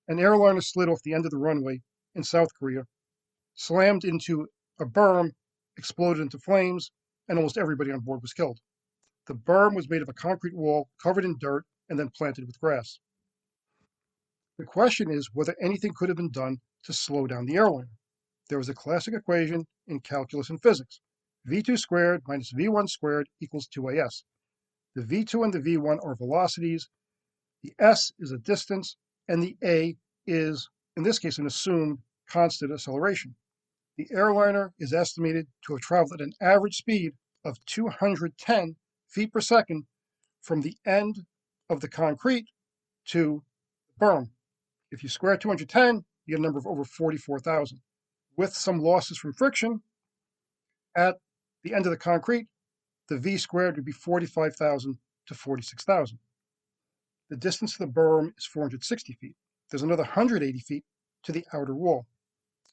An airliner slid off the end of the runway in South Korea, slammed into a berm, exploded into flames, and almost everybody on board was killed. The berm was made of a concrete wall covered in dirt and then planted with grass. The question is whether anything could have been done to slow down the airliner. There was a classic equation in calculus and physics. V2 squared minus V1 squared equals 2as. The V2 and the V1 are velocities, the s is a distance, and the a is, in this case, an assumed constant acceleration. The airliner is estimated to have traveled at an average speed of 210 feet per second from the end of the concrete to the berm. If you square 210, you get a number of over 44,000. With some losses from friction, at the end of the concrete, the V squared would be 45,000 to 46,000. The distance to the berm is 460 feet. There's another 180 feet to the outer wall.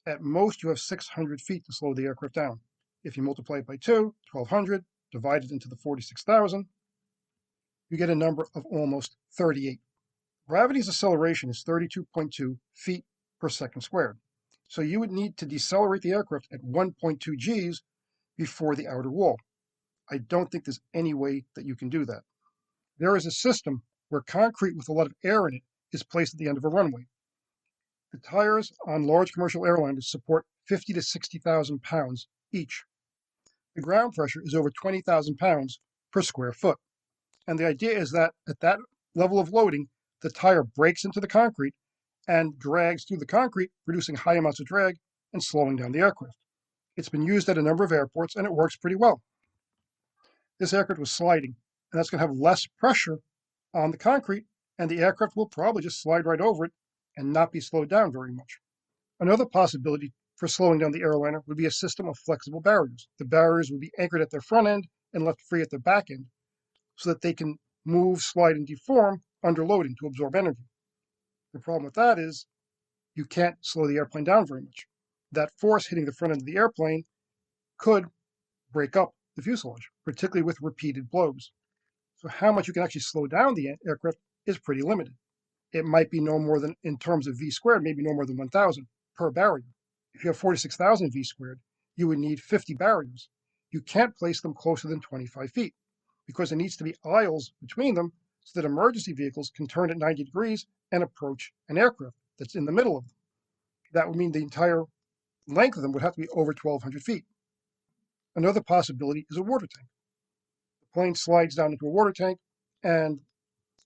At most, you have 600 feet to slow the aircraft down. If you multiply it by 2, 1,200, divide it into the 46,000, you get a number of almost 38. Gravity's acceleration is 32.2 feet per second squared. So you would need to decelerate the aircraft at 1.2 Gs before the outer wall. I don't think there's any way that you can do that. There is a system where concrete with a lot of air in it is placed at the end of a runway. The tires on large commercial airliners support 50 to 60,000 pounds each. The ground pressure is over 20,000 pounds per square foot. And the idea is that at that level of loading, the tire breaks into the concrete and drags through the concrete, producing high amounts of drag and slowing down the aircraft. It's been used at a number of airports and it works pretty well. This aircraft was sliding, and that's going to have less pressure on the concrete, and the aircraft will probably just slide right over it and not be slowed down very much. Another possibility for slowing down the airliner would be a system of flexible barriers. The barriers would be anchored at their front end and left free at their back end so that they can move, slide, and deform under loading to absorb energy. The problem with that is you can't slow the airplane down very much. That force hitting the front end of the airplane could break up the fuselage, particularly with repeated blows. So how much you can actually slow down the aircraft is pretty limited. It might be no more than, in terms of V squared, maybe no more than 1,000 per barrier. If you have 46,000 V squared, you would need 50 barriers. You can't place them closer than 25 feet because there needs to be aisles between them so that emergency vehicles can turn at 90 degrees and approach an aircraft that's in the middle of them. That would mean the entire length of them would have to be over 1,200 feet. Another possibility is a water tank. The plane slides down into a water tank, and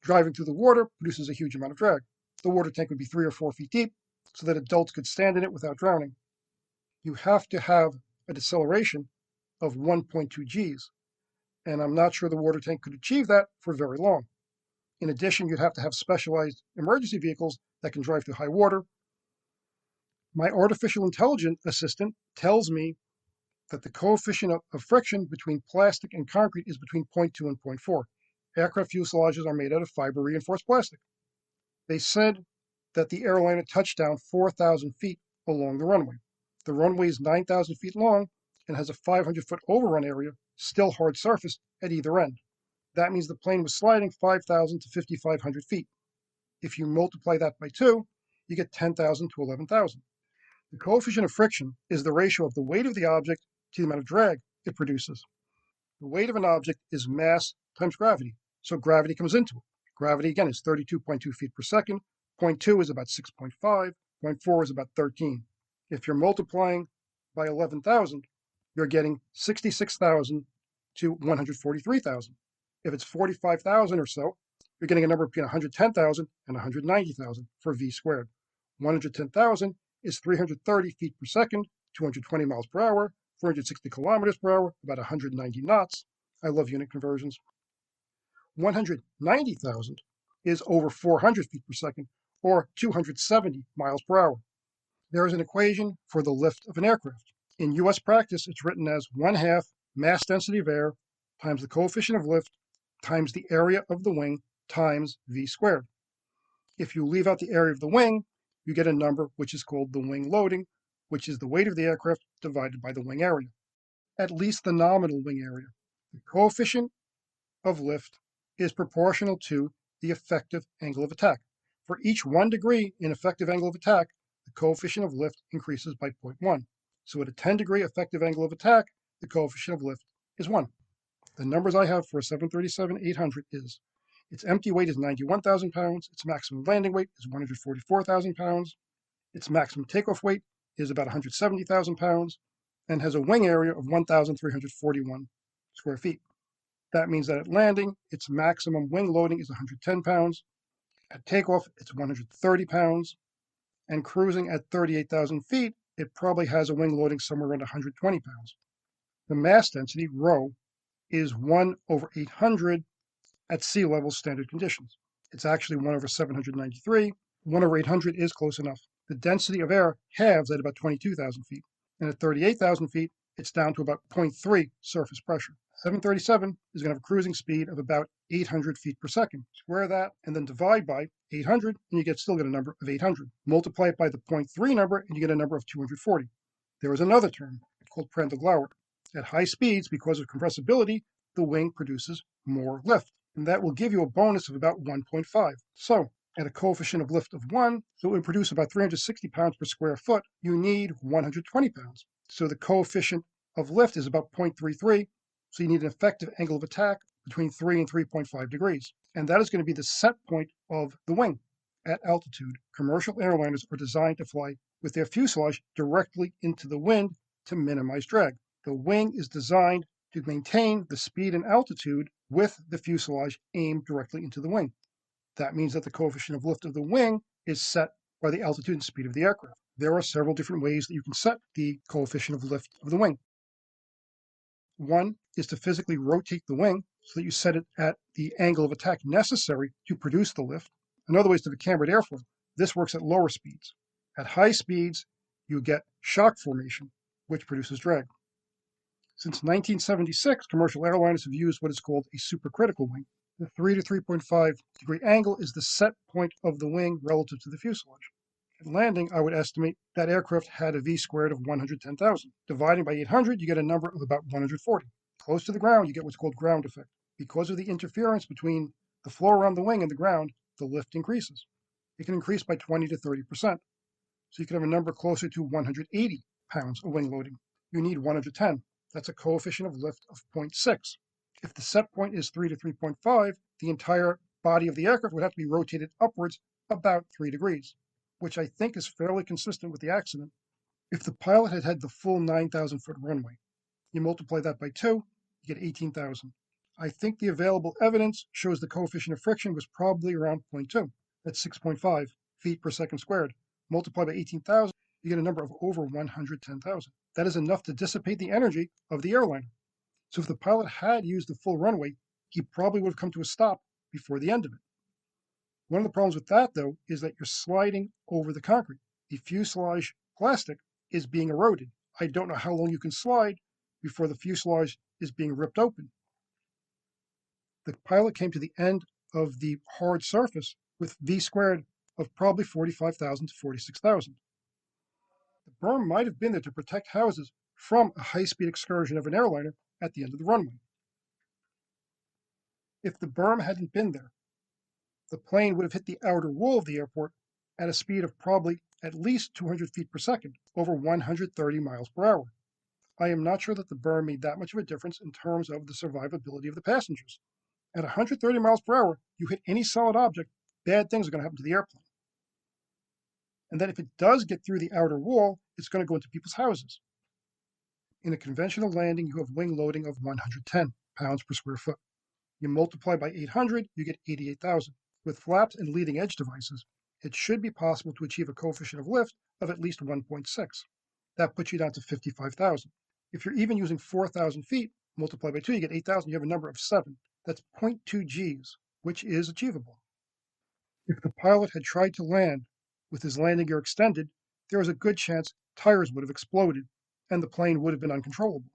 driving through the water produces a huge amount of drag. The water tank would be 3 or 4 feet deep so that adults could stand in it without drowning. You have to have a deceleration of 1.2 Gs, and I'm not sure the water tank could achieve that for very long. In addition, you'd have to have specialized emergency vehicles that can drive through high water. My artificial intelligence assistant tells me that the coefficient of friction between plastic and concrete is between 0.2 and 0.4. Aircraft fuselages are made out of fiber reinforced plastic. They said that the airliner touched down 4,000 feet along the runway. The runway is 9,000 feet long and has a 500-foot overrun area, still hard surface at either end. That means the plane was sliding 5,000 to 5,500 feet. If you multiply that by 2, you get 10,000 to 11,000. The coefficient of friction is the ratio of the weight of the object to the amount of drag it produces. The weight of an object is mass times gravity, so gravity comes into it. Gravity, again, is 32.2 feet per second. 0.2 is about 6.5. 0.4 is about 13. If you're multiplying by 11,000, you're getting 66,000 to 143,000. If it's 45,000 or so, you're getting a number between 110,000 and 190,000 for V squared. 110,000 is 330 feet per second, 220 miles per hour, 460 kilometers per hour, about 190 knots. I love unit conversions. 190,000 is over 400 feet per second, or 270 miles per hour. There is an equation for the lift of an aircraft. In US practice, it's written as 1/2 mass density of air times the coefficient of lift times the area of the wing times V squared. If you leave out the area of the wing, you get a number which is called the wing loading, which is the weight of the aircraft divided by the wing area, at least the nominal wing area. The coefficient of lift is proportional to the effective angle of attack. For each 1 degree in effective angle of attack, the coefficient of lift increases by 0.1. So at a 10-degree effective angle of attack, the coefficient of lift is 1. The numbers I have for a 737-800 is its empty weight is 91,000 pounds, its maximum landing weight is 144,000 pounds, its maximum takeoff weight is about 170,000 pounds, and has a wing area of 1,341 square feet. That means that at landing, its maximum wing loading is 110 pounds. At takeoff, it's 130 pounds. And cruising at 38,000 feet, it probably has a wing loading somewhere around 120 pounds. The mass density, rho, is 1/800 at sea level standard conditions. It's actually 1/793. 1/800 is close enough. The density of air halves at about 22,000 feet. And at 38,000 feet, it's down to about 0.3 surface pressure. 737 is going to have a cruising speed of about 800 feet per second. Square that and then divide by 800, and you still get a number of 800. Multiply it by the 0.3 number, and you get a number of 240. There is another term called Prandtl-Glauert. At high speeds, because of compressibility, the wing produces more lift, and that will give you a bonus of about 1.5. So at a coefficient of lift of 1, so it would produce about 360 pounds per square foot, you need 120 pounds. So the coefficient of lift is about 0.33, so you need an effective angle of attack between 3 and 3.5 degrees. And that is going to be the set point of the wing. At altitude, commercial airliners are designed to fly with their fuselage directly into the wind to minimize drag. The wing is designed to maintain the speed and altitude with the fuselage aimed directly into the wing. That means that the coefficient of lift of the wing is set by the altitude and speed of the aircraft. There are several different ways that you can set the coefficient of lift of the wing. One is to physically rotate the wing so that you set it at the angle of attack necessary to produce the lift. Another way is to have a cambered airfoil. This works at lower speeds. At high speeds, you get shock formation, which produces drag. Since 1976, commercial airliners have used what is called a supercritical wing. The 3 to 3.5 degree angle is the set point of the wing relative to the fuselage. At landing, I would estimate that aircraft had a V-squared of 110,000. Dividing by 800, you get a number of about 140. Close to the ground, you get what's called ground effect. Because of the interference between the floor around the wing and the ground, the lift increases. It can increase by 20 to 30%. So you can have a number closer to 180 pounds of wing loading. You need 110. That's a coefficient of lift of 0.6. If the set point is 3 to 3.5, the entire body of the aircraft would have to be rotated upwards about 3 degrees, which I think is fairly consistent with the accident. If the pilot had had the full 9,000-foot runway, you multiply that by 2, you get 18,000. I think the available evidence shows the coefficient of friction was probably around 0.2. That's 6.5 feet per second squared. Multiply by 18,000, you get a number of over 110,000. That is enough to dissipate the energy of the airliner. So if the pilot had used the full runway, he probably would have come to a stop before the end of it. One of the problems with that, though, is that you're sliding over the concrete. The fuselage plastic is being eroded. I don't know how long you can slide before the fuselage is being ripped open. The pilot came to the end of the hard surface with V-squared of probably 45,000 to 46,000. The berm might have been there to protect houses from a high-speed excursion of an airliner at the end of the runway. If the berm hadn't been there, the plane would have hit the outer wall of the airport at a speed of probably at least 200 feet per second, over 130 miles per hour. I am not sure that the berm made that much of a difference in terms of the survivability of the passengers. At 130 miles per hour, you hit any solid object, bad things are going to happen to the airplane. And then if it does get through the outer wall, it's going to go into people's houses. In a conventional landing, you have wing loading of 110 pounds per square foot. You multiply by 800, you get 88,000. With flaps and leading edge devices, it should be possible to achieve a coefficient of lift of at least 1.6. That puts you down to 55,000. If you're even using 4,000 feet, multiply by 2, you get 8,000, you have a number of 7. That's 0.2 Gs, which is achievable. If the pilot had tried to land with his landing gear extended, there was a good chance tires would have exploded and the plane would have been uncontrollable.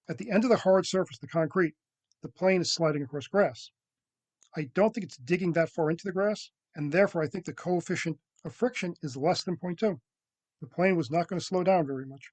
At the end of the hard surface, the concrete, the plane is sliding across grass. I don't think it's digging that far into the grass, and therefore I think the coefficient of friction is less than 0.2. The plane was not going to slow down very much.